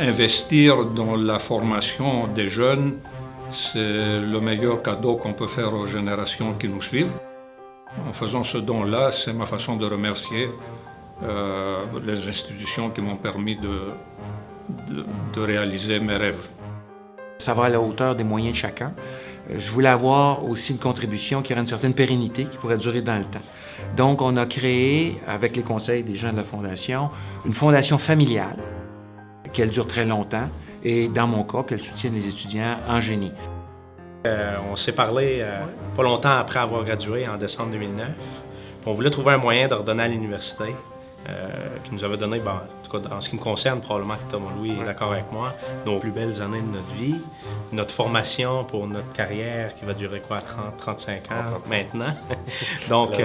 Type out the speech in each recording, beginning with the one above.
Investir dans la formation des jeunes, c'est le meilleur cadeau qu'on peut faire aux générations qui nous suivent. En faisant ce don-là, c'est ma façon de remercier les institutions qui m'ont permis de réaliser mes rêves. Ça va à la hauteur des moyens de chacun. Je voulais avoir aussi une contribution qui aurait une certaine pérennité, qui pourrait durer dans le temps. Donc, on a créé, avec les conseils des gens de la Fondation, une fondation familiale, qu'elle dure très longtemps, et dans mon cas, qu'elle soutienne les étudiants en génie. On s'est parlé pas longtemps après avoir gradué, en décembre 2009. On voulait trouver un moyen de redonner à l'université, qui nous avait donné, en tout cas en ce qui me concerne, probablement que Thomas Louis est d'accord avec moi, nos plus belles années de notre vie, notre formation pour notre carrière qui va durer quoi, 30-35 ans maintenant. Donc,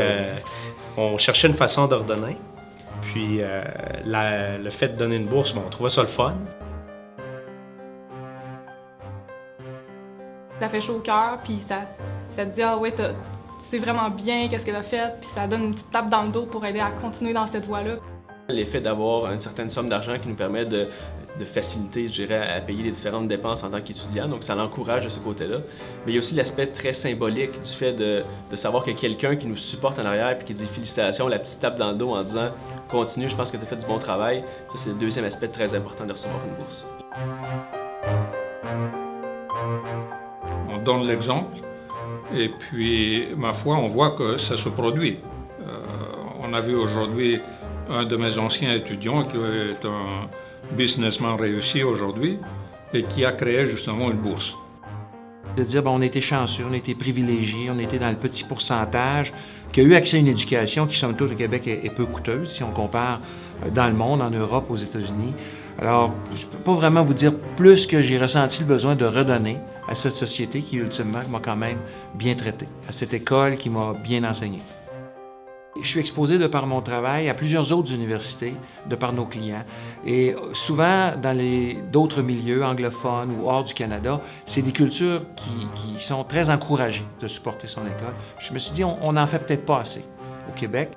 on cherchait une façon de redonner. Puis, le fait de donner une bourse, on trouvait ça le fun. Ça fait chaud au cœur, puis ça te dit « Ah ouais, c'est vraiment bien, qu'est-ce qu'elle a fait », puis ça donne une petite tape dans le dos pour aider à continuer dans cette voie-là. L'effet d'avoir une certaine somme d'argent qui nous permet de faciliter, je dirais, à payer les différentes dépenses en tant qu'étudiant, donc ça l'encourage de ce côté-là. Mais il y a aussi l'aspect très symbolique du fait de savoir qu'il y a quelqu'un qui nous supporte en arrière et qui dit « Félicitations », la petite tape dans le dos en disant « Continue, je pense que tu as fait du bon travail ». Ça, c'est le deuxième aspect très important de recevoir une bourse. On donne l'exemple et puis, ma foi, on voit que ça se produit. On a vu aujourd'hui un de mes anciens étudiants qui est un businessman réussi aujourd'hui et qui a créé justement une bourse. De dire, on a été chanceux, on a été privilégiés, on était dans le petit pourcentage qui a eu accès à une éducation qui, somme toute, au Québec est peu coûteuse si on compare dans le monde, en Europe, aux États-Unis. Alors, je ne peux pas vraiment vous dire plus que j'ai ressenti le besoin de redonner à cette société qui, ultimement, m'a quand même bien traité, à cette école qui m'a bien enseigné. Je suis exposé de par mon travail à plusieurs autres universités, de par nos clients. Et souvent, dans d'autres milieux anglophones ou hors du Canada, c'est des cultures qui sont très encouragées de supporter son école. Je me suis dit, on n'en fait peut-être pas assez au Québec.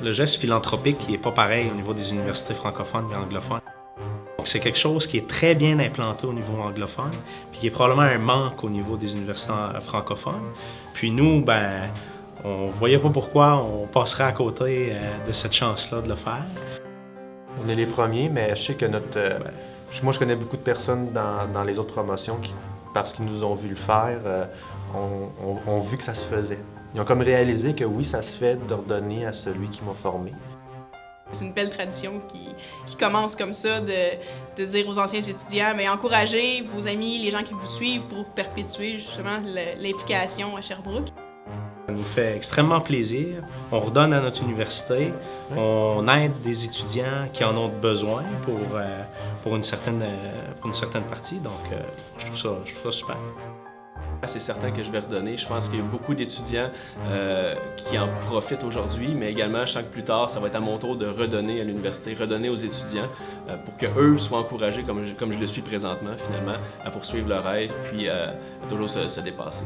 Le geste philanthropique, il n'est pas pareil au niveau des universités francophones et anglophones. Donc, c'est quelque chose qui est très bien implanté au niveau anglophone, puis qui est probablement un manque au niveau des universités francophones. Puis nous, on ne voyait pas pourquoi on passerait à côté de cette chance-là de le faire. On est les premiers, mais je sais que moi, je connais beaucoup de personnes dans les autres promotions qui, parce qu'ils nous ont vu le faire, ont vu que ça se faisait. Ils ont comme réalisé que oui, ça se fait de redonner à celui qui m'a formé. C'est une belle tradition qui commence comme ça, de dire aux anciens étudiants, mais encouragez vos amis, les gens qui vous suivent pour perpétuer justement l'implication à Sherbrooke. Ça nous fait extrêmement plaisir. On redonne à notre université. On aide des étudiants qui en ont besoin pour une certaine partie. Donc, je trouve ça super. C'est certain que je vais redonner. Je pense qu'il y a beaucoup d'étudiants qui en profitent aujourd'hui, mais également, je sens que plus tard, ça va être à mon tour de redonner à l'université, redonner aux étudiants pour qu'eux soient encouragés, comme je le suis présentement, finalement, à poursuivre leurs rêves puis à toujours se dépasser.